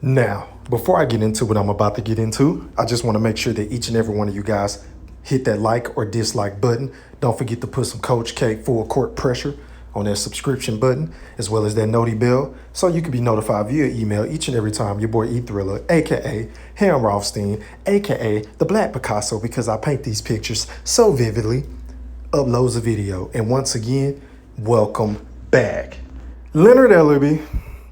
Now, before I get into what I'm about to get into, I just want to make sure that each and every one of you guys hit that like or dislike button. Don't forget to put some Coach K full court pressure on that subscription button, as well as that noti bell, so you can be notified via email each and every time your boy E Thriller, aka Ham Rothstein, aka the Black Picasso, because I paint these pictures so vividly, uploads a video. And once again, welcome back. Leonard Ellerbe,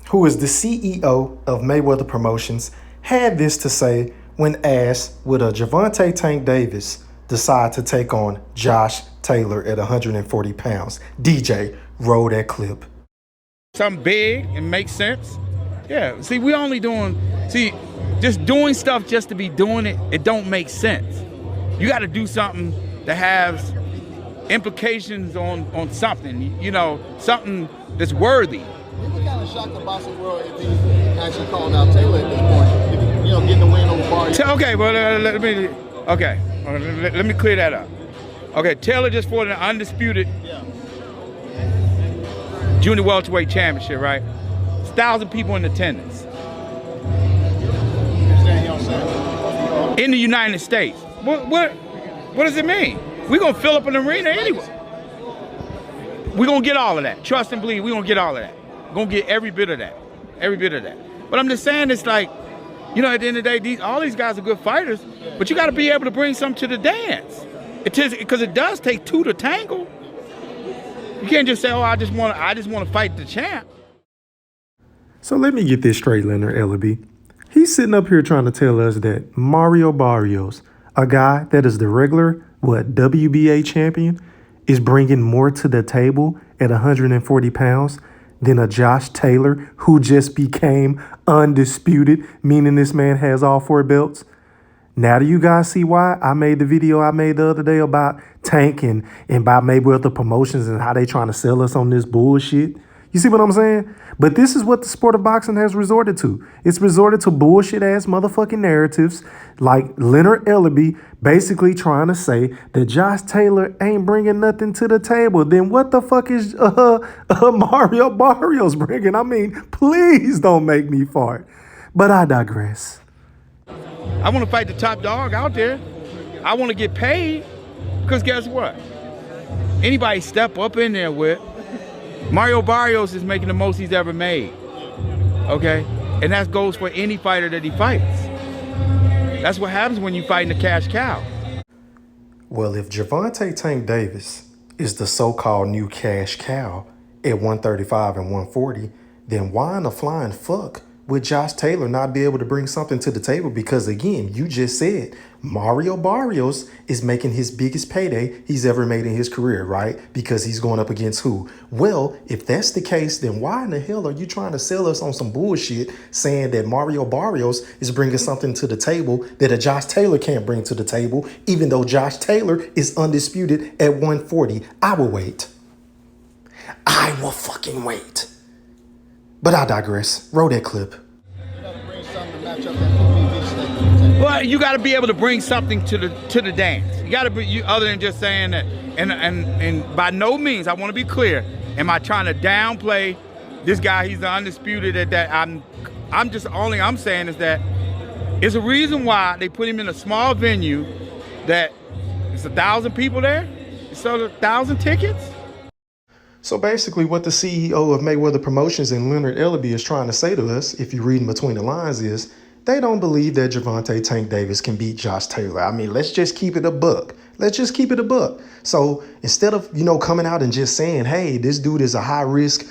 who is the CEO of Mayweather Promotions, had this to say when asked, would a Gervonta Tank Davis decide to take on Josh Taylor at 140 pounds? DJ, roll that clip. Something big and makes sense. Yeah, see, just doing stuff just to be doing it, it don't make sense. You got to do something that has implications on something, something that's worthy. People kind of shocked the boxing world if he actually called out Taylor at this point. If, getting the win over Barrios. Okay, well, let me clear that up. Okay, Taylor just fought an undisputed junior welterweight championship, right? It's 1,000 people in attendance. In the United States. What does it mean? We're gonna fill up an arena anyway. We're gonna get all of that. Trust and believe, we're gonna get all of that. Gonna get every bit of that. Every bit of that. But I'm just saying, it's like, at the end of the day, all these guys are good fighters, but you gotta be able to bring some to the dance. Because it does take two to tangle. You can't just say, oh, I just want to fight the champ. So let me get this straight, Leonard Ellerbe. He's sitting up here trying to tell us that Mario Barrios, a guy that is the regular, WBA champion, is bringing more to the table at 140 pounds than a Josh Taylor who just became undisputed, meaning this man has all 4 belts. Now do you guys see why I made the video I made the other day about Tank and about Mayweather Promotions and how they trying to sell us on this bullshit? You see what I'm saying? But this is what the sport of boxing has resorted to. It's resorted to bullshit-ass motherfucking narratives like Leonard Ellerbe basically trying to say that Josh Taylor ain't bringing nothing to the table. Then what the fuck is Mario Barrios bringing? I mean, please don't make me fart. But I digress. I want to fight the top dog out there. I want to get paid because guess what? Anybody step up in there with, Mario Barrios is making the most he's ever made, okay? And that goes for any fighter that he fights. That's what happens when you fight in the cash cow. Well, if Gervonta Tank Davis is the so-called new cash cow at 135 and 140, then why in the flying fuck would Josh Taylor not be able to bring something to the table? Because again, you just said Mario Barrios is making his biggest payday he's ever made in his career, right? Because he's going up against who? Well, if that's the case, then why in the hell are you trying to sell us on some bullshit saying that Mario Barrios is bringing something to the table that a Josh Taylor can't bring to the table, even though Josh Taylor is undisputed at 140? I will wait. I will fucking wait. But I digress. Roll that clip. Well, you got to be able to bring something to the dance. You got to be other than just saying that. And by no means, I want to be clear. Am I trying to downplay this guy? He's the undisputed at that. I'm saying is that it's a reason why they put him in a small venue that it's 1,000 people there. It's sold 1,000 tickets. So basically what the CEO of Mayweather Promotions and Leonard Ellerbe is trying to say to us, if you read in between the lines, is they don't believe that Gervonta Tank Davis can beat Josh Taylor. I mean, let's just keep it a buck. Let's just keep it a buck. So instead of, coming out and just saying, hey, this dude is a high risk,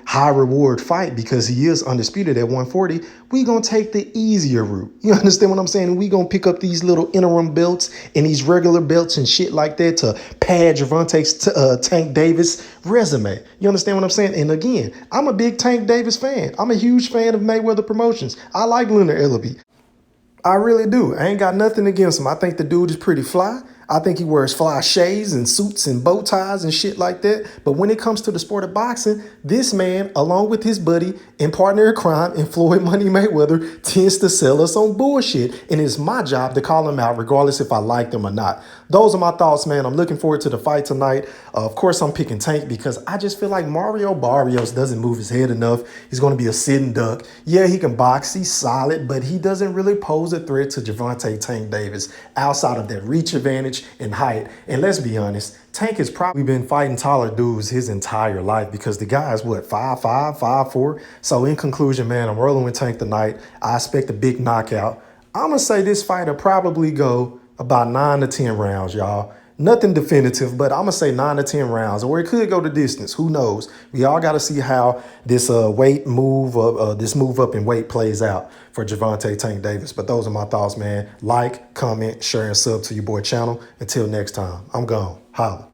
high reward fight because he is undisputed at 140, we going to take the easier route. You understand what I'm saying? We going to pick up these little interim belts and these regular belts and shit like that to pad Gervonta Tank Davis resume. You understand what I'm saying? And again, I'm a big Tank Davis fan. I'm a huge fan of Mayweather Promotions. I like Leonard Ellerbe. I really do. I ain't got nothing against him. I think the dude is pretty fly. I think he wears fly shades and suits and bow ties and shit like that. But when it comes to the sport of boxing, this man, along with his buddy and partner in crime and Floyd Money Mayweather, tends to sell us on bullshit. And it's my job to call him out regardless if I like them or not. Those are my thoughts, man. I'm looking forward to the fight tonight. Of course, I'm picking Tank because I just feel like Mario Barrios doesn't move his head enough. He's going to be a sitting duck. Yeah, he can box. He's solid, but he doesn't really pose a threat to Gervonta Tank Davis outside of that reach advantage and height. And let's be honest, Tank has probably been fighting taller dudes his entire life because the guy is what, 5'5", 5'4". So in conclusion, man, I'm rolling with Tank tonight. I expect a big knockout. I'm going to say this fight will probably go about 9 to 10 rounds, y'all. Nothing definitive, but I'm going to say 9 to 10 rounds, or it could go the distance. Who knows? We all got to see how this this move up in weight plays out for Gervonta Tank Davis. But those are my thoughts, man. Like, comment, share, and sub to your boy channel. Until next time, I'm gone. Holla.